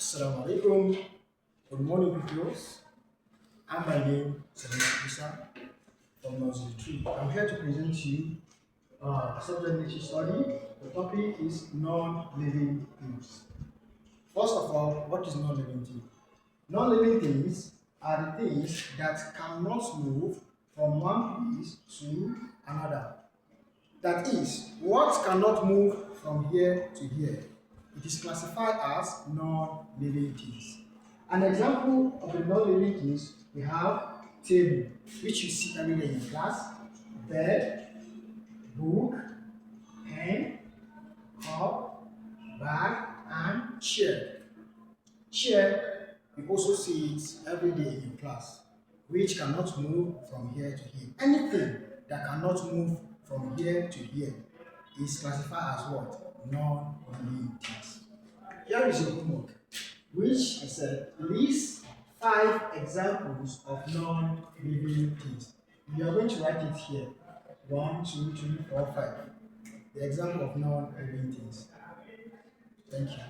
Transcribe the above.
Assalamu alaikum. Good morning, pupils. I'm my name Isa from Nursery 3. I'm here to present to you a subject nature study. The topic is non-living things. First of all, what is non-living thing? Non-living things are the things that cannot move from one place to another. That is, what cannot move from here to here. It is classified as non-living things. An example of the non-living things, we have table, which you see every day in class, bed, book, pen, cup, bag, and chair. Chair, you also see it every day in class, which cannot move from here to here. Anything that cannot move from here to here is classified as what? Non-living things. Here is your homework, which I said list 5 examples of non-living things. You are going to write it here. 1, 2, 3, 4, 5. The example of non-living things. Thank you.